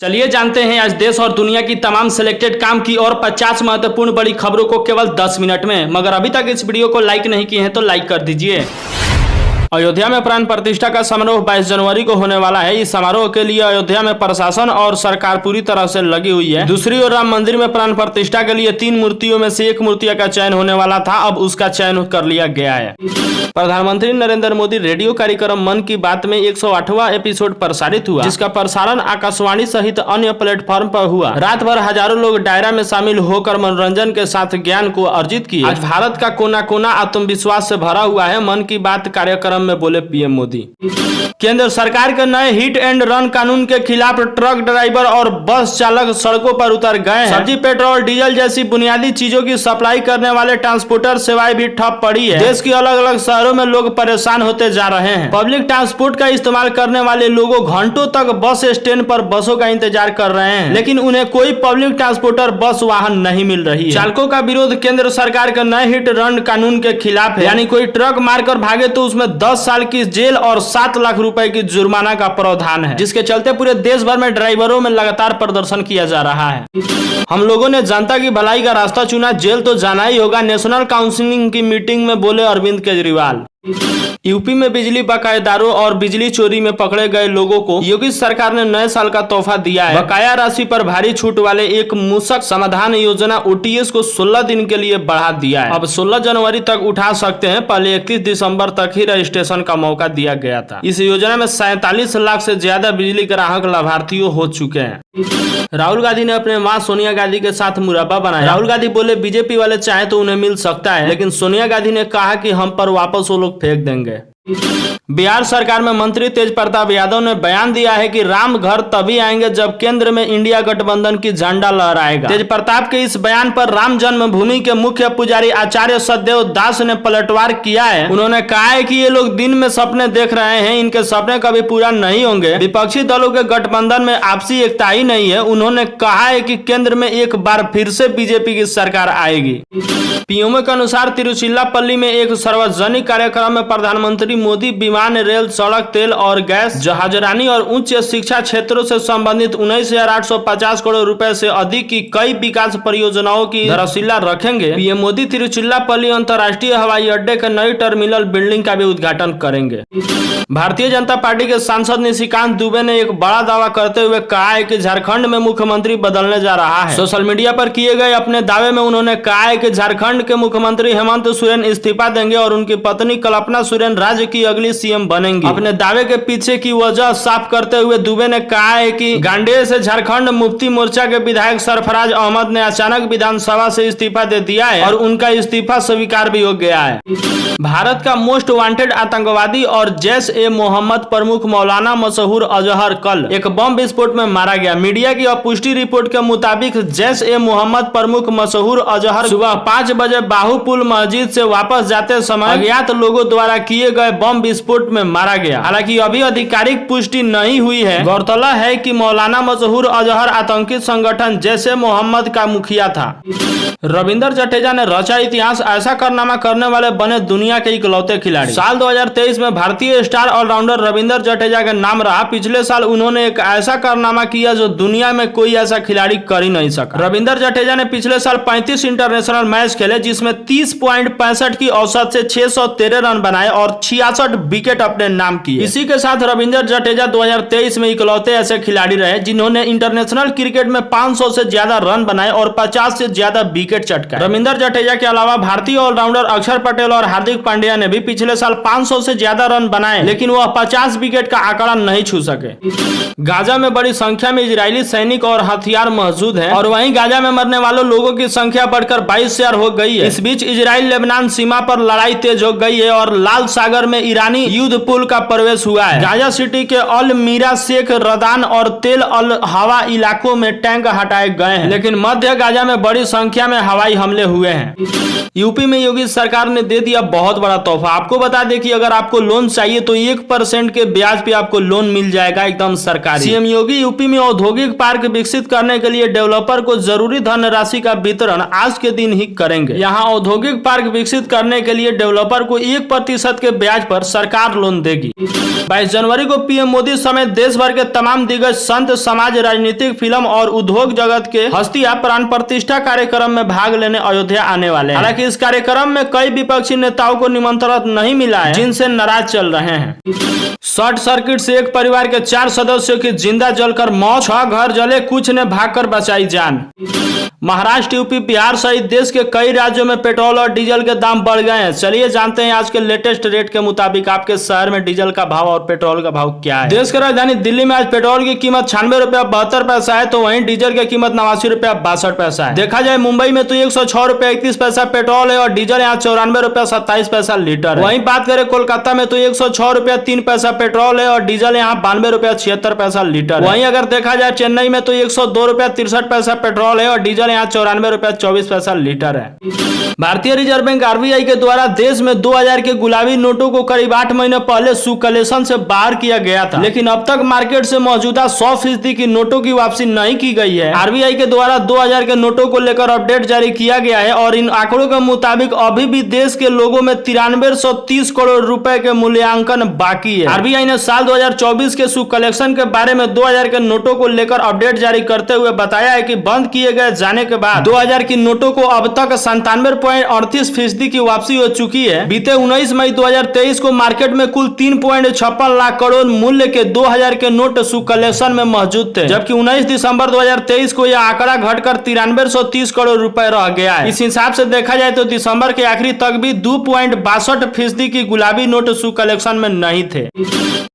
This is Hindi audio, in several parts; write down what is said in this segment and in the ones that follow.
चलिए जानते हैं आज देश और दुनिया की तमाम सिलेक्टेड काम की और 50 महत्वपूर्ण बड़ी खबरों को केवल 10 मिनट में। मगर अभी तक इस वीडियो को लाइक नहीं किए हैं तो लाइक कर दीजिए। अयोध्या में प्राण प्रतिष्ठा का समारोह 22 जनवरी को होने वाला है। इस समारोह के लिए अयोध्या में प्रशासन और सरकार पूरी तरह से लगी हुई है। दूसरी ओर राम मंदिर में प्राण प्रतिष्ठा के लिए 3 मूर्तियों में से एक मूर्ति का चयन होने वाला था, अब उसका चयन कर लिया गया है। प्रधानमंत्री नरेंद्र मोदी रेडियो कार्यक्रम मन की बात में 108वां एपिसोड प्रसारित हुआ, जिसका प्रसारण आकाशवाणी सहित अन्य प्लेटफॉर्म पर हुआ। रात भर हजारों लोग डायरा में शामिल होकर मनोरंजन के साथ ज्ञान को अर्जित किए। आज भारत का कोना कोना आत्मविश्वास से भरा हुआ है। मन की बात कार्यक्रम में बोले पीएम मोदी। केंद्र सरकार के नए हिट एंड रन कानून के खिलाफ ट्रक ड्राइवर और बस चालक सड़कों पर उतर गए हैं। सब्जी, पेट्रोल, डीजल जैसी बुनियादी चीजों की सप्लाई करने वाले ट्रांसपोर्टर सेवाएं भी ठप पड़ी है। देश के अलग अलग शहरों में लोग परेशान होते जा रहे हैं। पब्लिक ट्रांसपोर्ट का इस्तेमाल करने वाले लोगों घंटों तक बस स्टैंड पर बसों का इंतजार कर रहे हैं, लेकिन उन्हें कोई पब्लिक ट्रांसपोर्टर बस वाहन नहीं मिल रही है। चालकों का विरोध केंद्र सरकार के नए हिट रन कानून के खिलाफ है, यानी कोई ट्रक मारकर भागे तो उसमें 10 साल की जेल और 7 लाख रुपए की जुर्माना का प्रावधान है, जिसके चलते पूरे देश भर में ड्राइवरों में लगातार प्रदर्शन किया जा रहा है। हम लोगों ने जनता की भलाई का रास्ता चुना, जेल तो जाना ही होगा, नेशनल काउंसिलिंग की मीटिंग में बोले अरविंद केजरीवाल। यूपी में बिजली बकायेदारों और बिजली चोरी में पकड़े गए लोगों को योगी सरकार ने नए साल का तोहफा दिया है। बकाया राशि पर भारी छूट वाले एक मूसक समाधान योजना ओटीएस को 16 दिन के लिए बढ़ा दिया है। अब 16 जनवरी तक उठा सकते हैं, पहले 31 दिसंबर तक ही रजिस्ट्रेशन का मौका दिया गया था। इस योजना में 47 लाख से ज्यादा बिजली ग्राहक लाभार्थियों हो चुके हैं। राहुल गांधी ने अपने मां सोनिया गांधी के साथ मुरब्बा बनाया। राहुल गांधी बोले बीजेपी वाले चाहे तो उन्हें मिल सकता है, लेकिन सोनिया गांधी ने कहा कि हम पर वापस वो लोग फेंक देंगे। बिहार सरकार में मंत्री तेज प्रताप यादव ने बयान दिया है कि राम घर तभी आएंगे जब केंद्र में इंडिया गठबंधन की झंडा लहराएगा। तेज प्रताप के इस बयान पर राम जन्मभूमि के मुख्य पुजारी आचार्य सतदेव दास ने पलटवार किया है। उन्होंने कहा है कि ये लोग दिन में सपने देख रहे हैं, इनके सपने कभी पूरा नहीं होंगे। विपक्षी दलों के गठबंधन में आपसी एकता ही नहीं है। उन्होंने कहा है कि केंद्र में एक बार फिर से बीजेपी की सरकार आएगी। पीएमओ के अनुसार तिरुचिरापल्ली में एक सार्वजनिक कार्यक्रम में प्रधानमंत्री मोदी विमान, रेल, सड़क, तेल और गैस, जहाजरानी और उच्च शिक्षा क्षेत्रों से संबंधित 19,850 करोड़ रुपए से अधिक की कई विकास परियोजनाओं की आधारशिला रखेंगे। पीएम मोदी तिरुचिरापल्ली अंतर्राष्ट्रीय हवाई अड्डे के नई टर्मिनल बिल्डिंग का भी उद्घाटन करेंगे। भारतीय जनता पार्टी के सांसद निशिकांत दुबे ने एक बड़ा दावा करते हुए कहा है कि झारखंड में मुख्यमंत्री बदलने जा रहा है। सोशल मीडिया पर किए गए अपने दावे में उन्होंने कहा है कि झारखंड के मुख्यमंत्री हेमंत सोरेन इस्तीफा देंगे और उनकी पत्नी कल्पना सोरेन राज्य की अगली सीएम बनेंगी। अपने दावे के पीछे की वजह साफ करते हुए दुबे ने कहा है कि गांडेय से झारखंड मुक्ति मोर्चा के विधायक सरफराज अहमद ने अचानक विधानसभा से इस्तीफा दे दिया है और उनका इस्तीफा स्वीकार भी हो गया है। भारत का मोस्ट वांटेड आतंकवादी और जैश ए मोहम्मद प्रमुख मौलाना मशहूर अजहर कल एक बम विस्फोट में मारा गया। मीडिया की अपुष्टि रिपोर्ट के मुताबिक जैश ए मोहम्मद प्रमुख मशहूर अजहर सुबह 5 बजे बाहुपुल मस्जिद से वापस जाते समय अज्ञात लोगों द्वारा किए गए बम विस्फोट में मारा गया। हालांकि अभी आधिकारिक पुष्टि नहीं हुई है। गौरतलब है कि मौलाना मशहूर अजहर आतंकी संगठन जैश ए मोहम्मद का मुखिया था। रविंदर जडेजा ने रचा इतिहास, ऐसा कारनामा करने वाले बने दुनिया के इकलौते खिलाड़ी। साल 2023 में भारतीय स्टार ऑलराउंडर रविंदर जडेजा का नाम रहा। पिछले साल उन्होंने एक ऐसा कारनामा किया जो दुनिया में कोई ऐसा खिलाड़ी कर ही नहीं सका। रविंदर जडेजा ने पिछले साल 35 इंटरनेशनल मैच खेले, जिसमें 30.65 की औसत से 613 रन बनाए और 66 विकेट अपने नाम किए। इसी के साथ रविंदर जडेजा 2023 में इकलौते ऐसे खिलाड़ी रहे जिन्होंने इंटरनेशनल क्रिकेट में 500 से ज्यादा रन बनाए और 50 से ज्यादा विकेट चटकाए। रविंदर जडेजा के अलावा भारतीय ऑलराउंडर अक्षर पटेल और हार्दिक पांड्या ने भी पिछले साल 500 से ज्यादा रन बनाए, लेकिन वह 50 विकेट का आंकड़ा नहीं छू सके। गाजा में बड़ी संख्या में इजरायली सैनिक और हथियार मौजूद हैं और वहीं गाजा में मरने वालों लोगों की संख्या बढ़कर 22,000 हो गई है। इस बीच इजराइल लेबनान सीमा पर लड़ाई तेज हो गई है और लाल सागर में ईरानी युद्ध पुल का प्रवेश हुआ है। गाजा सिटी के अल मीरा, शेख रदान और तेल अल हवा इलाकों में टैंक हटाए गए हैं, लेकिन मध्य गाजा में बड़ी संख्या में हवाई हमले हुए हैं। यूपी में योगी सरकार ने दे दिया बहुत बड़ा तोहफा। आपको बता दें कि अगर आपको लोन चाहिए तो 1% के ब्याज पे आपको लोन मिल जाएगा, एकदम सरकारी। सीएम योगी यूपी में औद्योगिक पार्क विकसित करने के लिए डेवलपर को जरूरी धनराशि का वितरण आज के दिन ही करेंगे। यहाँ औद्योगिक पार्क विकसित करने के लिए डेवलपर को 1% के ब्याज ब्याज पर सरकार लोन देगी। 22 जनवरी को पीएम मोदी समेत देश भर के तमाम दिग्गज संत, समाज, राजनीतिक, फिल्म और उद्योग जगत के हस्तियां प्राण प्रतिष्ठा कार्यक्रम में भाग लेने अयोध्या आने वाले हैं। हालांकि इस कार्यक्रम में कई विपक्षी नेताओं को निमंत्रण नहीं मिला है, जिनसे नाराज चल रहे हैं। शॉर्ट सर्किट से एक परिवार के 4 सदस्यों की जिंदा जलकर मौत, 6 घर जले, कुछ ने भागकर बचाई जान। महाराष्ट्र, यूपी, बिहार सहित देश के कई राज्यों में पेट्रोल और डीजल के दाम बढ़ गए हैं। चलिए जानते हैं आज के लेटेस्ट रेट के मुताबिक आपके शहर में डीजल का भाव और पेट्रोल का भाव क्या है। देश की राजधानी दिल्ली में आज पेट्रोल की कीमत 96 रुपया 72 पैसा है, तो वहीं डीजल की कीमत 89 रुपया 62 पैसा है। देखा जाए मुंबई में तो 106 रुपया 31 पैसा पेट्रोल है और डीजल यहाँ 94 रुपया 27 पैसा लीटर है। वहीं बात करें कोलकाता में तो 106 रुपया 3 पैसा पेट्रोल है और डीजल यहाँ 92 रुपया 76 पैसा लीटर है। वहीं अगर देखा जाए चेन्नई में तो 102 रुपया 63 पैसा पेट्रोल है और डीजल यहाँ 94 रुपया 24 पैसा लीटर है। भारतीय रिजर्व बैंक आरबीआई के द्वारा देश में 2000 के गुलाबी नोटों को करीब 8 महीने पहले सर्कुलेशन से बाहर किया गया था, लेकिन अब तक मार्केट से मौजूदा 100% की नोटों की वापसी नहीं की गई है। आरबीआई के द्वारा 2000 के नोटों को लेकर अपडेट जारी किया गया है और इन आंकड़ों के मुताबिक अभी भी देश के लोगों में 9330 करोड़ रुपए के मूल्यांकन बाकी है। आरबीआई ने साल 2024 के सर्कुलेशन के बारे में 2000 के नोटों को लेकर अपडेट जारी करते हुए बताया है कि बंद किए गए जाने के बाद 2000 की नोटों को अब तक 97.38% की वापसी हो चुकी है। बीते 19 मई 2023 को मार्केट में कुल 3.56 लाख करोड़ मूल्य के 2000 के नोट सर्कुलेशन में मौजूद थे, जबकि 19 दिसंबर 2023 को यह आंकड़ा घटकर 9330 करोड़ रुपए रह गया है। इस हिसाब से देखा जाए तो दिसंबर के आखिरी तक भी 2.62% की गुलाबी नोट सर्कुलेशन में नहीं थे।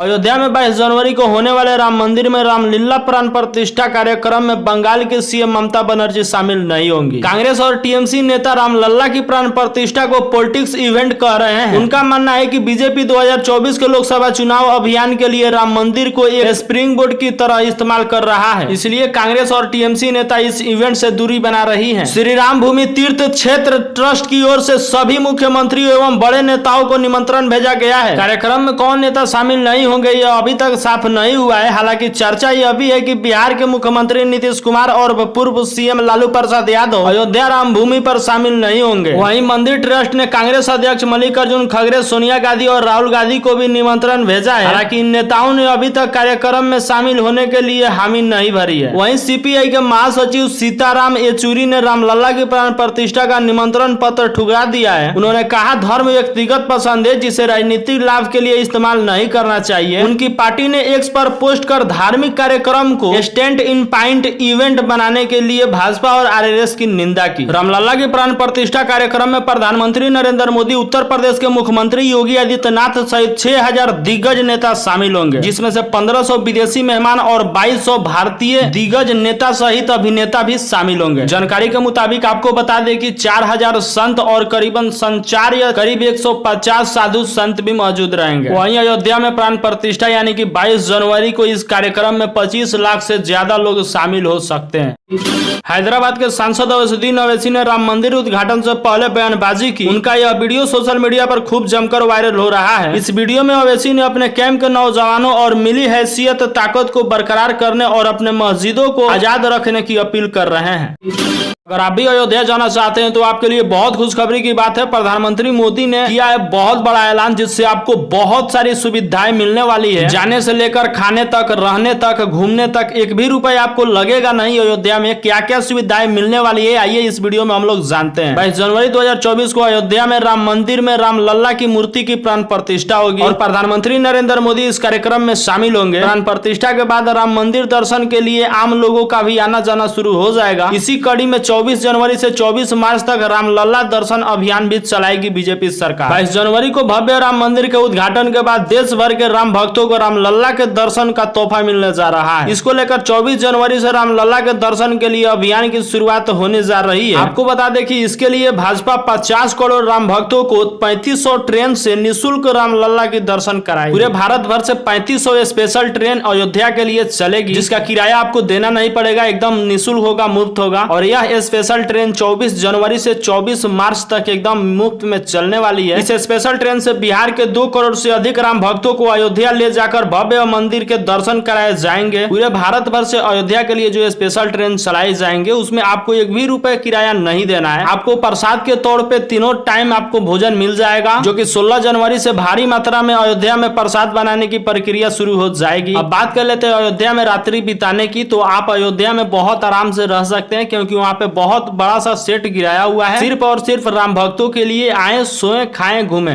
अयोध्या में 22 जनवरी को होने वाले राम मंदिर में रामलीला प्राण प्रतिष्ठा कार्यक्रम में बंगाल के सीएम ममता बनर्जी शामिल नहीं होंगी। कांग्रेस और टीएमसी नेता रामलल्ला की प्राण प्रतिष्ठा को पॉलिटिक्स इवेंट कह रहे हैं। उनका मानना है कि बीजेपी 2024 के लोकसभा चुनाव अभियान के लिए राम मंदिर को एक स्प्रिंग बोर्ड की तरह इस्तेमाल कर रहा है, इसलिए कांग्रेस और टीएमसी नेता इस इवेंट से दूरी बना रही है। श्री राम भूमि तीर्थ क्षेत्र ट्रस्ट की ओर से सभी मुख्यमंत्रियों एवं बड़े नेताओं को निमंत्रण भेजा गया है। कार्यक्रम में कौन नेता शामिल नहीं होंगे यह अभी तक साफ नहीं हुआ है। हालांकि चर्चा यह भी है कि बिहार के मुख्यमंत्री नीतीश कुमार और पूर्व सीएम लालू प्रसाद यादव अयोध्या राम भूमि पर शामिल नहीं होंगे। वहीं मंदिर ट्रस्ट ने कांग्रेस अध्यक्ष मल्लिकार्जुन खड़गे, सोनिया गांधी और राहुल गांधी को भी निमंत्रण भेजा है। हालांकि इन नेताओं ने अभी तक कार्यक्रम में शामिल होने के लिए हामी नहीं भरी है। वहीं सीपीआई के महासचिव सीताराम येचुरी ने रामलला की प्राण प्रतिष्ठा का निमंत्रण पत्र ठुकरा दिया है। उन्होंने कहा, धर्म व्यक्तिगत पसंद है जिसे राजनीतिक लाभ के लिए इस्तेमाल नहीं करना चाहिए। उनकी पार्टी ने एक्स पर पोस्ट कर धार्मिक कार्यक्रम को स्टैंड इन पॉइंट इवेंट बनाने के लिए भाजपा और आरएसएस की निंदा की। रामलला की प्राण प्रतिष्ठा कार्यक्रम में प्रधानमंत्री नरेंद्र मोदी, उत्तर प्रदेश के मुख्यमंत्री योगी आदित्यनाथ सहित 6000 दिग्गज नेता शामिल होंगे, जिसमें से 1500 विदेशी मेहमान और 2200 भारतीय दिग्गज नेता सहित अभिनेता भी शामिल होंगे। जानकारी के मुताबिक आपको बता दें कि 4000 संत और करीबन संचार्य करीब 150 साधु संत भी मौजूद रहेंगे। वहीं अयोध्या में प्राण प्रतिष्ठा यानी कि 22 जनवरी को इस कार्यक्रम में 25 लाख से ज्यादा लोग शामिल हो सकते हैं। हैदराबाद के सांसद अवैसुद्दीन अवैसी ने राम मंदिर उद्घाटन से पहले बयानबाजी की। उनका यह वीडियो सोशल मीडिया पर खूब जमकर वायरल हो रहा है। इस वीडियो में अवैसी ने अपने कैंप के नौजवानों और मिली हैसियत ताकत को बरकरार करने और अपने मस्जिदों को आजाद रखने की अपील कर रहे हैं। अगर आप भी अयोध्या जाना चाहते हैं तो आपके लिए बहुत खुशखबरी की बात है। प्रधानमंत्री मोदी ने किया है बहुत बड़ा ऐलान, जिससे आपको बहुत सारी सुविधाएं मिलने वाली है। जाने से लेकर खाने तक, रहने तक, घूमने तक, एक भी रुपए आपको लगेगा नहीं। अयोध्या में क्या क्या सुविधाएं मिलने वाली है, आइए इस वीडियो में हम लोग जानते हैं। 22 जनवरी 2024 को अयोध्या में राम मंदिर में रामलला की मूर्ति की प्राण प्रतिष्ठा होगी और प्रधानमंत्री नरेंद्र मोदी इस कार्यक्रम में शामिल होंगे। प्राण प्रतिष्ठा के बाद राम मंदिर दर्शन के लिए आम लोगों का भी आना जाना शुरू हो जाएगा। इसी कड़ी में 24 जनवरी से 24 मार्च तक रामलला दर्शन अभियान भी चलाएगी बीजेपी सरकार। 22 जनवरी को भव्य राम मंदिर के उद्घाटन के बाद देश भर के राम भक्तों को रामलला के दर्शन का तोहफा मिलने जा रहा है। इसको लेकर 24 जनवरी से रामलला के दर्शन के लिए अभियान की शुरुआत होने जा रही है। आपको बता दें कि इसके लिए भाजपा 50 करोड़ राम भक्तों को 3500 ट्रेन से निःशुल्क रामलला के दर्शन कराएगी। पूरे भारत भर से 3500 स्पेशल ट्रेन अयोध्या के लिए चलेगी, जिसका किराया आपको देना नहीं पड़ेगा, एकदम निःशुल्क होगा, मुफ्त होगा। और यह स्पेशल ट्रेन 24 जनवरी से 24 मार्च तक एकदम मुफ्त में चलने वाली है। इस स्पेशल ट्रेन से बिहार के 2 करोड़ से अधिक राम भक्तों को अयोध्या ले जाकर भव्य मंदिर के दर्शन कराए जाएंगे। पूरे भारत भर से अयोध्या के लिए जो स्पेशल ट्रेन चलाई जाएंगे उसमें आपको 1 भी रुपए किराया नहीं देना है। आपको प्रसाद के तौर पे तीनों टाइम आपको भोजन मिल जाएगा, जो कि 16 जनवरी से भारी मात्रा में अयोध्या में प्रसाद बनाने की प्रक्रिया शुरू हो जाएगी। अब बात कर लेते हैं अयोध्या में रात्रि बिताने की, तो आप अयोध्या में बहुत आराम से रह सकते हैं, क्योंकि वहाँ पे बहुत बड़ा सा सेट गिराया हुआ है, सिर्फ और सिर्फ राम भक्तों के लिए। आए, सोए, खाएं, घूमें।